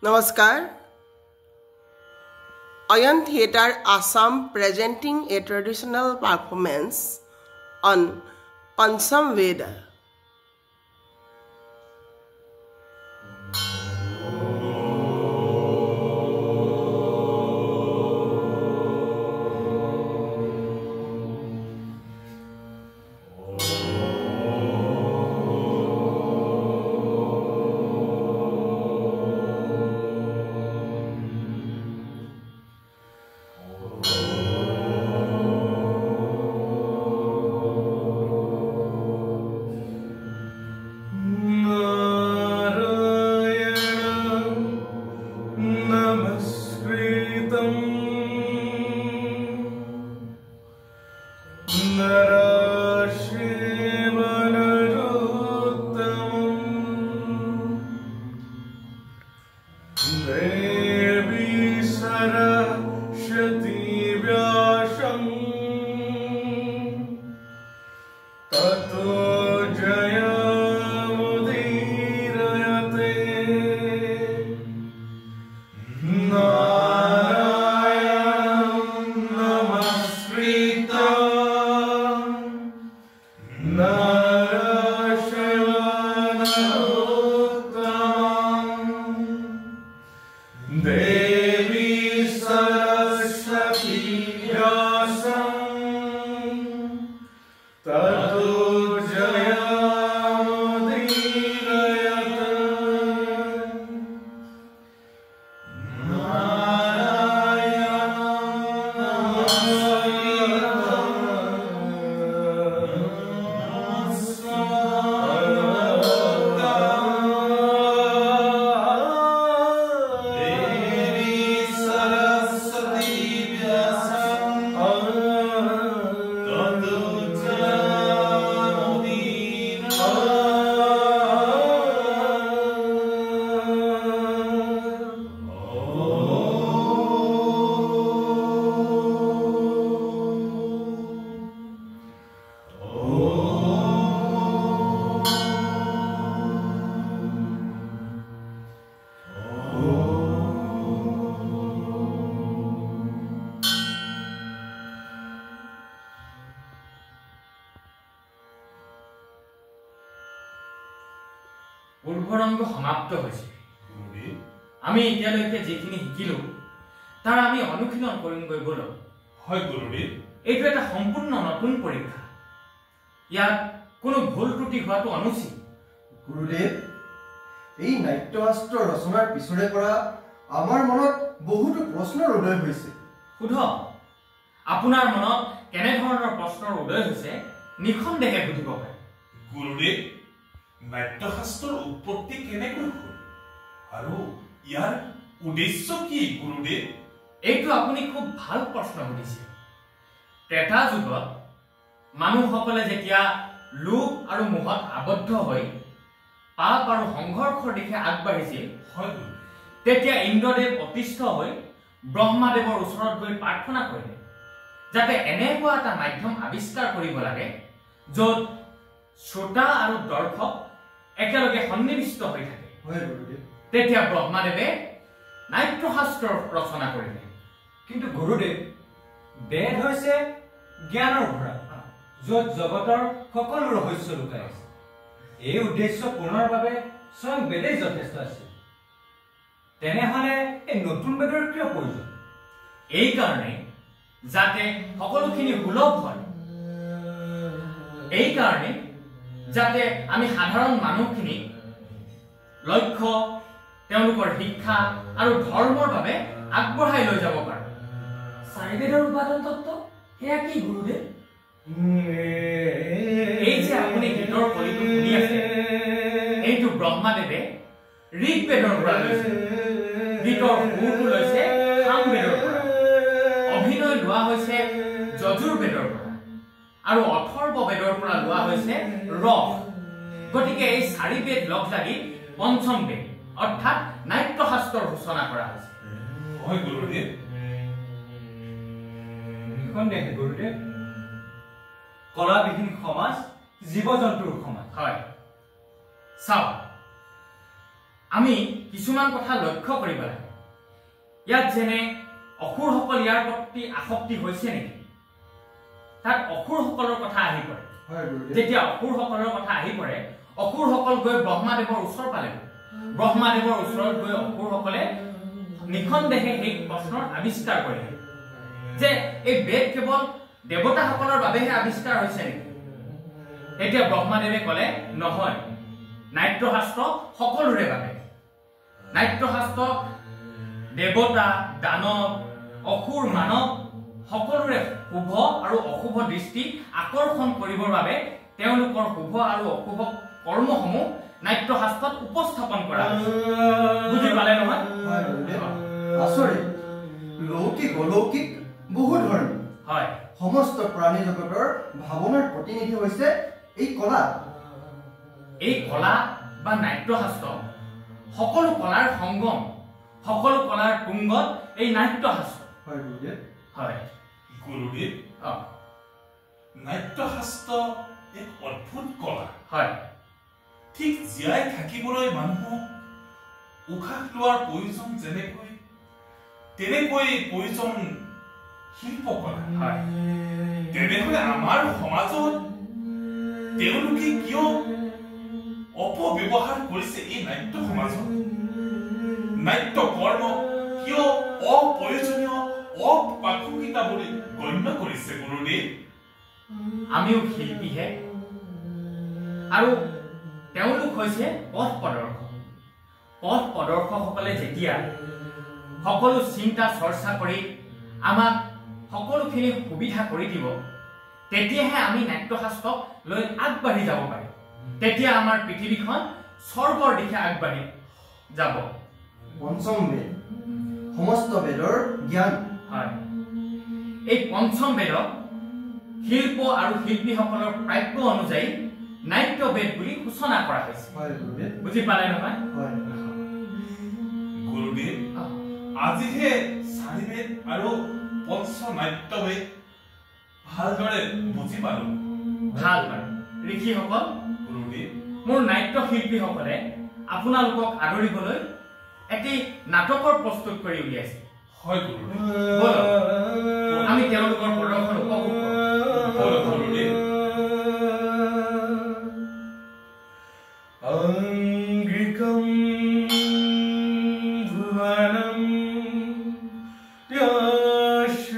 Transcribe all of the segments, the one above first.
Namaskar. Ayan Theatre Assam presenting a traditional performance on Pansam Veda. পূৰ্বৰংগ সমাপ্ত হৈছে আমি এতিয়ালৈকে যিখিনি শিকিলো তাৰ আমি অনুশীলন কৰিম গৈ বলো হয় গুৰুদেৱ এইটো এটা সম্পূৰ্ণ নতুন পৰীক্ষা ইয়াত কোনো ভুল ত্ৰুটি হোৱাটো অনুচিত গুৰুদেৱ এই নাট্যশাস্ত্ৰ ৰচনাৰ পিছৰে পৰা আমাৰ মনত বহুতো প্ৰশ্নৰ উদয় হৈছে সুধ আপোনাৰ মনত কেনে ধৰণৰ প্ৰশ্নৰ উদয় হৈছে নিখন্দেহে সুধিব পাৰে গুৰুদেৱ নাট্যশাস্ত্ৰৰ উৎপত্তি কেনেকৈ হ'ল আৰু ইয়াৰ উদ্দেশ্য কি গুৰুদেৱ এইটো আপুনি খুব ভাল প্ৰশ্ন সুধিছে ত্ৰেতা যুগত মানুহসকলে যেতিয়া লোভ আৰু মোহত আবদ্ধ হৈ পাপ আৰু সংঘৰ্ষৰ দিশে আগবাঢ়িছিল হয় তেতিয়া ইন্দ্ৰদেৱ অতিষ্ঠ হৈ ব্ৰহ্মাদেৱৰ ওচৰত গৈ প্ৰাৰ্থনা কৰিলে যাতে এনেকুৱা এটা মাধ্যম আৱিষ্কাৰ কৰিব লাগে য'ত শ্ৰোতা আৰু দৰ্শক একেলগে সন্নিবিষ্ট হৈ থাকে তেতিয়া ব্ৰহ্মাদেৱে নাট্যশাস্ত্ৰ ৰচনা কৰিলে কিন্তু গুৰুদেৱ বেদ হৈছে জ্ঞানৰ ভঁৰাল য'ত জগতৰ সকলো ৰহস্য লুকাই আছে এই উদ্দেশ্য পূৰণৰ বাবে স্বয়ং বেদেই যথেষ্ট আছিল তেনেহলে এই নতুন বেদৰ কিয় প্ৰয়োজন এই কাৰণে যাতে সকলোখিনি সুলভ হয় এই কাৰণে যাতে আমি সাধাৰণ মানুহখিনি লক্ষ্য তেওঁলোকৰ শিক্ষা আৰু ধৰ্মৰ বাবে আগবঢ়াই লৈ যাব পাৰো চাৰিবেদৰ উপাদান তত্ত্ব সেয়া কি গুৰুদেৱ এই যে আপুনি গীতৰ কলিটো শুনি আছে এইটো ব্ৰহ্মাদেৱে ঋগবেদৰ পৰা লৈছে গীতৰ সুৰটো লৈছে সামবেদৰ পৰা অভিনয় লোৱা হৈছে যজুৰ্বেদৰ পৰা আৰু অথৰ্ব বেদৰ পৰা লোৱা হৈছে ৰস গতিকে এই চাৰি বেদ লগ লাগি পঞ্চম বেদ অৰ্থাৎ নাট্যশাস্ত্ৰৰ সূচনা কৰা হৈছে হয় গুৰুদেৱ নিখন্দেহে গুৰুদেৱ কলাবিহীন সমাজ জীৱ জন্তুৰ সমাজ হয় চাওক আমি কিছুমান কথা লক্ষ্য কৰিব লাগে ইয়াত যেনে অসুৰসকল ইয়াৰ প্ৰতি আসক্তি হৈছে নেকি তাত অসুৰসকলৰ কথা আহি পৰে যেতিয়া অসুৰসকলৰ কথা আহি পৰে অসুৰসকল গৈ ব্ৰহ্মাদেৱৰ ওচৰ পালে ব্ৰহ্মাদেৱৰ ওচৰত গৈ অসুৰসকলে নিখনদেহে এই প্ৰশ্নৰ আৱিষ্কাৰ কৰিলে যে এই বেদ কেৱল দেৱতাসকলৰ বাবেহে আৱিষ্কাৰ হৈছে নেকি তেতিয়া ব্ৰহ্মাদেৱে ক'লে নহয় নাট্যশাস্ত্ৰ সকলোৰে বাবে নাট্যশাস্ত্ৰ দেৱতা দানৱ অসুৰ মানৱ সকলোৰে শুভ আৰু অশুভ দৃষ্টি আকৰ্ষণ কৰিবৰ বাবে তেওঁলোকৰ শুভ আৰু অশুভ কৰ্মসমূহ নাট্যশাস্ত্ৰত উপস্থাপন কৰা বুজি পালে নহয় আচৰিত লৌকিক অলৌকিক বহু ধৰণৰ হয় সমস্ত প্ৰাণী জগতৰ ভাৱনাৰ প্ৰতিনিধি হৈছে এই কলা বা নাট্যশাস্ত্ৰ সকলো কলাৰ সংগম সকলো কলাৰ তুংগত এই নাট্যশাস্ত্ৰ হয় গুৰুদেৱ নাট্যশাস্ত্ৰ এক অদ্ভুত কলা হয় ঠিক জীয়াই থাকিবলৈ মানুহক উশাহ লোৱাৰ প্ৰয়োজন তেনেকৈ প্ৰয়োজন শিল্পকলা হয় তেনেহলে আমাৰ সমাজত তেওঁলোকে কিয় অপব্যৱহাৰ কৰিছে এই নাট্য সমাজত নাট্য কৰ্ম কিয় অপ্ৰয়োজনীয় অপ্ৰাসংগিকা বুলি গণ্য কৰিছে গুৰুদেৱ আমিও শিল্পীহে আৰু তেওঁলোক হৈছে পথ প্ৰদৰ্শকসকলে যেতিয়া সকলো চিন্তা চৰ্চা কৰি আমাক সকলোখিনি সুবিধা কৰি দিব তেতিয়াহে আমি নাট্যশাস্ত্ৰক লৈ আগবাঢ়ি যাব পাৰিম তেতিয়া আমাৰ পৃথিৱীখন স্বৰ্গৰ দিশে আগবাঢ়ি যাব পঞ্চম বেদ সমস্ত বেদৰ জ্ঞান হয় এই পঞ্চম বেদক শিল্প আৰু শিল্পীসকলৰ প্ৰাপ্য অনুযায়ী নাট্য বেদ বুলি সূচনা কৰা হৈছে বুজি পালে নহয় গুৰুদেৱ আজিহে চাৰিবেদ আৰু পঞ্চ নাট্য বেদ ভালদৰে বুজি পালো ভাল বাৰু ঋষিসকল গুৰুদেৱ মোৰ নাট্য শিল্পীসকলে আপোনালোকক আদৰিবলৈ এটি নাটকৰ প্ৰস্তুত কৰি উলিয়াইছে হয় গুৰুদেৱ আমি তেওঁলোকৰ প্ৰদৰ্শন উপভোগ কৰোঁ গুৰুদেৱ অঙ্গিকম ভুবনম য়স্য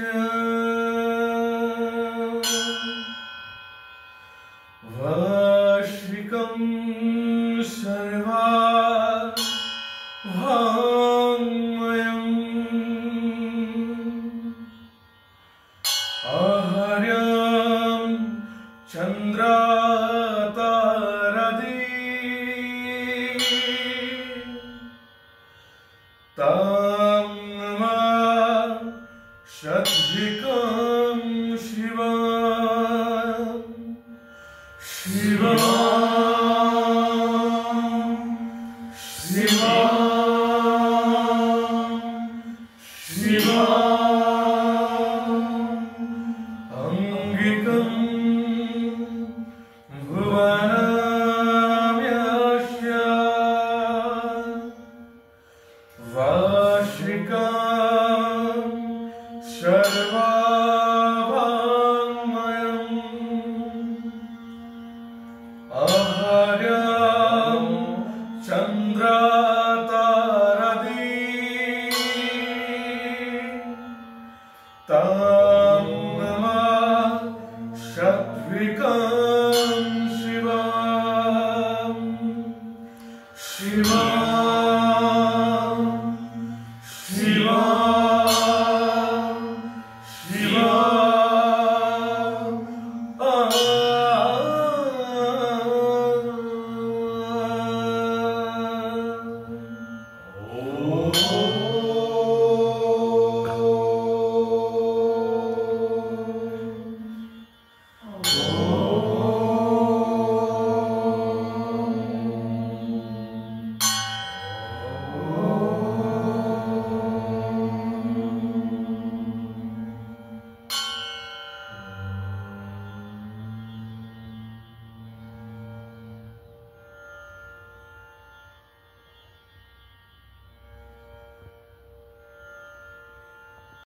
ভাশিকম সৰ্বা ভাময়ম আহাৰ্যম চন্দ্ৰা Wow.